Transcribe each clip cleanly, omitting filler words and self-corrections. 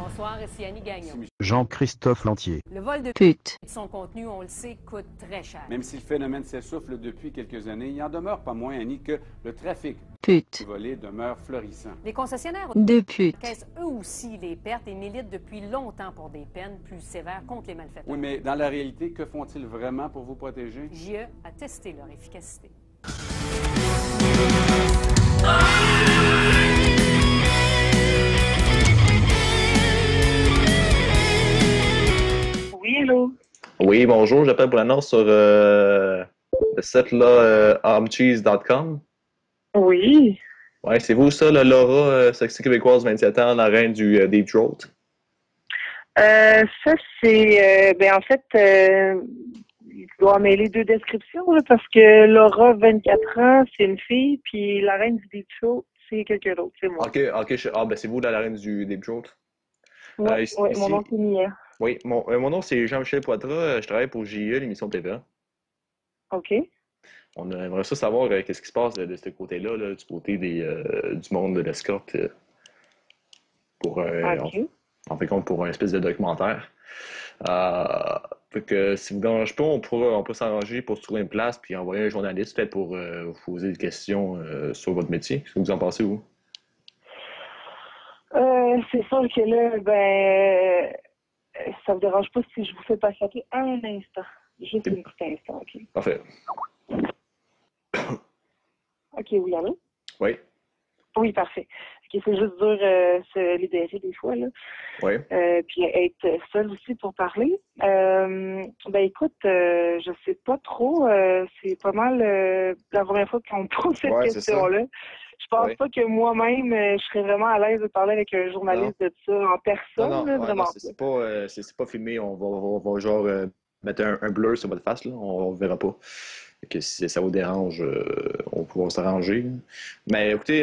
Bonsoir, ici Annie Gagnon. Jean-Christophe Lantier. Le vol de Pute. son contenu, on le sait, coûte très cher. Même si le phénomène s'essouffle depuis quelques années, il en demeure pas moins, Annie, que le trafic Pute. volé demeure florissant. Les concessionnaires De pute. encaissent eux aussi les pertes et militent depuis longtemps pour des peines plus sévères contre les malfaiteurs. Oui, mais dans la réalité, que font-ils vraiment pour vous protéger? JE a testé leur efficacité. Oui, hello. Oui, bonjour, j'appelle pour l'annonce sur le site-là, armcheese.com. Oui. Oui, c'est vous ça, là, Laura, sexy québécoise, 27 ans, la reine du Deep Throat? Ça, c'est... en fait, il doit mêler deux descriptions, là, parce que Laura, 24 ans, c'est une fille, puis la reine du Deep Throat, c'est quelqu'un d'autre, c'est moi. OK, ben c'est vous, là, la reine du Deep Throat? Ouais, Ici- mon nom, c'est Mia. Oui, mon nom, c'est Jean-Michel Poitras, je travaille pour JE, l'émission TVA. OK. On aimerait ça savoir qu'est-ce qui se passe de ce côté-là, là, du côté du monde de l'escorte, pour, OK. en fait compte, pour un espèce de documentaire. Fait que si vous ne dérangez pas, on peut s'arranger pour se trouver une place puis envoyer un journaliste peut-être pour vous poser des questions sur votre métier. Qu'est-ce que vous en pensez, vous? C'est sûr que là, ça vous dérange pas si je vous fais patienter un instant. Juste un petit instant, OK? Parfait. OK, oui, allô? Oui. Oui, parfait. OK, c'est juste dur se libérer des fois, là. Oui. Puis être seule aussi pour parler. Écoute, je sais pas trop. C'est pas mal la première fois qu'on me pose cette Ouais, c'est ça. question-là. Je pense Ouais. pas que moi-même, je serais vraiment à l'aise de parler avec un journaliste de ça en personne, là, vraiment. C'est pas filmé. On va genre mettre un blur sur votre face, là. On verra pas. Fait que si ça vous dérange, on pourra s'arranger. Mais écoutez,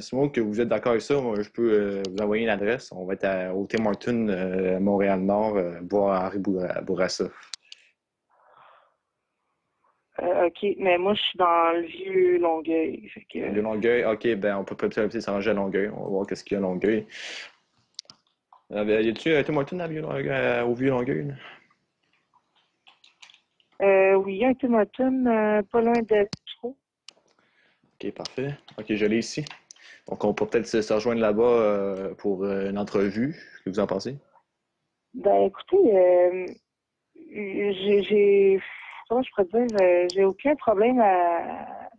c'est moi que vous êtes d'accord avec ça. Moi, je peux vous envoyer une adresse. On va être au Tim Hortons, Montréal-Nord, boire Henri Bourassa. OK, mais moi, je suis dans le vieux Longueuil. Fait que... Le Longueuil, OK, ben on peut peut-être s'arranger à Longueuil. On va voir qu'est-ce qu'il y a à Longueuil. Y a-tu Tim Hortons au vieux Longueuil? Là? Oui, un Tim Hortons, pas loin de trop. OK, parfait. OK, je l'ai ici. Donc, on peut peut-être se rejoindre là-bas pour une entrevue. Qu'est-ce que vous en pensez? Ben, écoutez, comment je pourrais dire, j'ai aucun problème à...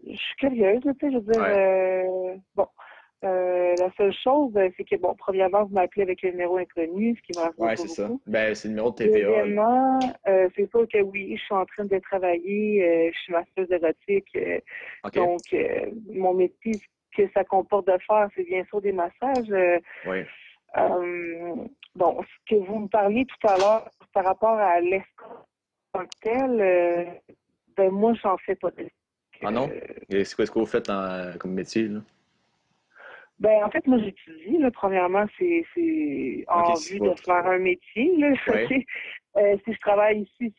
Je suis curieuse, là, tu sais, je veux dire, la seule chose, c'est que, bon, premièrement, vous m'appelez avec le numéro inconnu, ce qui me rassure Oui, pas c'est ça. beaucoup. Ben, c'est le numéro de TVA. Deuxièmement, c'est sûr que oui, je suis en train de travailler, je suis masseuse érotique, OK. donc mon métier, ce que ça comporte de faire, c'est bien sûr des massages. Oui. Bon, ce que vous me parliez tout à l'heure par rapport à l'escorte en tant que tel, ben moi, j'en fais pas. Ah non? Et c'est quoi ce que vous faites comme métier, là? Ben, en fait, moi, j'étudie, là. Premièrement, c'est en c'est vue pas de faire un métier, là. Ouais. Si je travaille ici,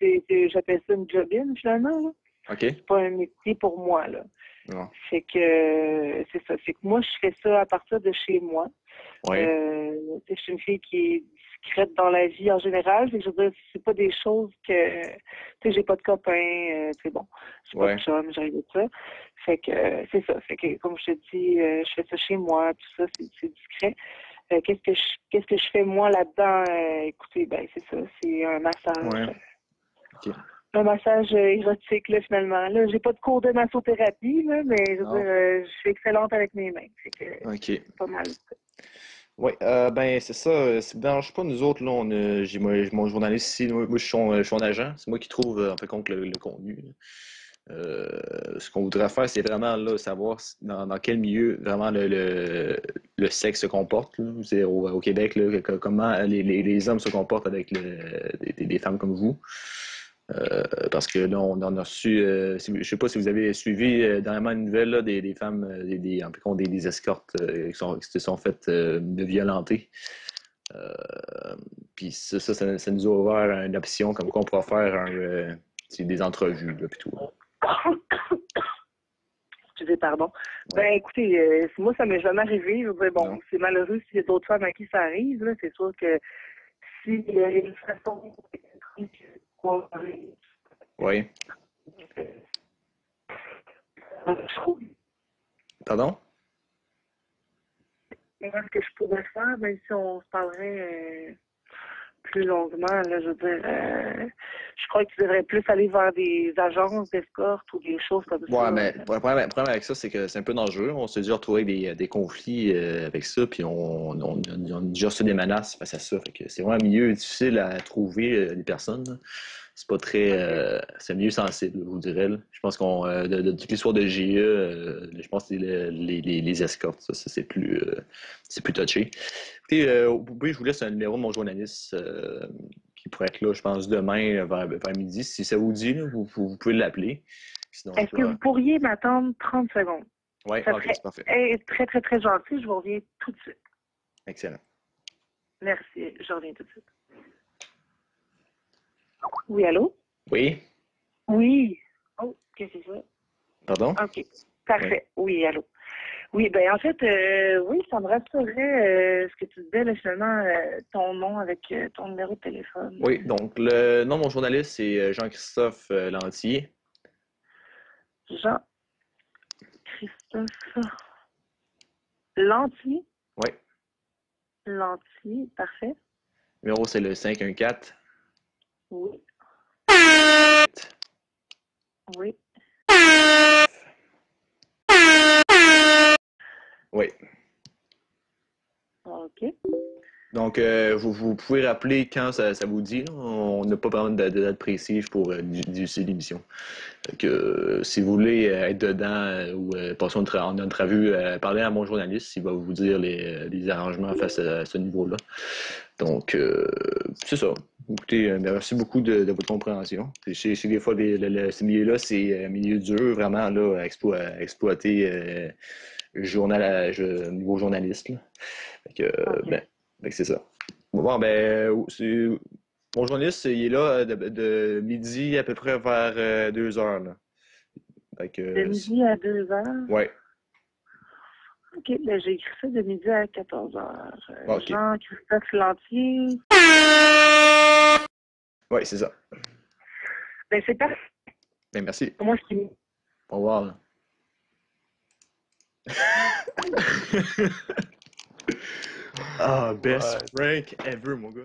j'appelle ça une job-in, finalement, là. OK. C'est pas un métier pour moi, là. Non. Fait que, c'est ça. Fait que moi, je fais ça à partir de chez moi. Oui. Je suis une fille qui est discrète dans la vie en général. Fait que je veux dire, c'est pas des choses que, tu sais, j'ai pas de copain, c'est bon. J'ai pas Ouais. de chum, j'ai rien de ça. Fait que, c'est ça. Fait que, comme je te dis, je fais ça chez moi, tout ça, c'est discret. Qu'est-ce que je fais moi là-dedans? Écoutez, ben, c'est ça. C'est un massage. Ouais. OK. Un massage érotique, là, finalement. Là, j'ai pas de cours de massothérapie, là, mais je veux Non. dire, je suis excellente avec mes mains. Fait que, OK. c'est pas mal. Oui, ben c'est ça. Ça ne dérange pas, nous autres, là, j'ai mon journaliste ici, moi, je suis son agent. C'est moi qui trouve, en fait, compte le contenu. Là. Ce qu'on voudrait faire, c'est vraiment là, savoir dans quel milieu vraiment le sexe se comporte. Là. C'est au Québec, là, comment les hommes se comportent avec des femmes comme vous. Parce que là, on en a reçu, je ne sais pas si vous avez suivi dernièrement une nouvelle là, des femmes, en fait, des escortes qui se sont faites violenter. Puis ça nous a ouvert une option comme quoi on pourra faire des entrevues là, puis tout. Excusez, pardon. Ben, écoutez, moi, ça m'est jamais arrivé. Je veux dire, bon, Non. c'est malheureux s'il y a d'autres femmes à qui ça arrive, là. C'est sûr que si il y a une façon Oui. je trouve Pardon? ce que je pourrais faire, même si on se parlerait plus longuement, là, je veux dire, je crois qu'il devrait plus aller vers des agences d'escorte ou des choses comme Ouais, ça. mais le problème avec ça, c'est que c'est un peu dangereux. On s'est déjà retrouvé avec des conflits avec ça, puis on a déjà reçu des menaces face à ça. Fait que c'est vraiment un milieu difficile à trouver des personnes, là. C'est pas très. C'est un milieu sensible, je vous dirais, là. Je pense qu'on. De toute l'histoire de GE, je pense que c'est les escortes, ça c'est plus touché. Écoutez, je vous laisse un numéro de mon journaliste qui pourrait être là, je pense, demain vers midi. Si ça vous dit, là, vous pouvez l'appeler. Sinon, Est-ce que vous pourriez m'attendre 30 secondes? Oui, Ça ok, serait c'est parfait. très, très, très gentil. Je vous reviens tout de suite. Excellent. Merci. Je reviens tout de suite. Oui, allô? Oui? Oui. Oh, qu'est-ce que c'est ça? Pardon? OK. Parfait. Oui, allô. Oui, ben en fait, oui, ça me rassurerait ce que tu disais, là, finalement, ton nom avec ton numéro de téléphone. Oui, donc le nom de mon journaliste, c'est Jean-Christophe Lantier. Jean-Christophe Lantier. Oui. Lantier, parfait. Le numéro, c'est le 514. Oui. Oui. Oui. OK. Donc, vous pouvez rappeler quand ça vous dit, là. On n'a pas vraiment de date précise pour diffuser l'émission. Fait que, si vous voulez être dedans ou passer en entrevue, parlez à mon journaliste, il va vous dire les arrangements face à ce niveau-là. Donc, c'est ça. Écoutez, merci beaucoup de votre compréhension. C'est des fois, ce milieu-là, c'est un milieu dur, vraiment, là, à exploiter niveau journaliste, là. Fait que, OK. fait que c'est ça. Bon, mon journaliste, il est là de midi à peu près vers 2 heures, là. Fait que, De midi à 2 heures. ouais. OK, ben, j'ai écrit ça de midi à 14 heures. OK. Jean-Christophe Lantier. Ouais, c'est ça. Ben, c'est parfait. Ben, merci. Moi, je suis... Au revoir, là. Ah, best prank ever, mon gars.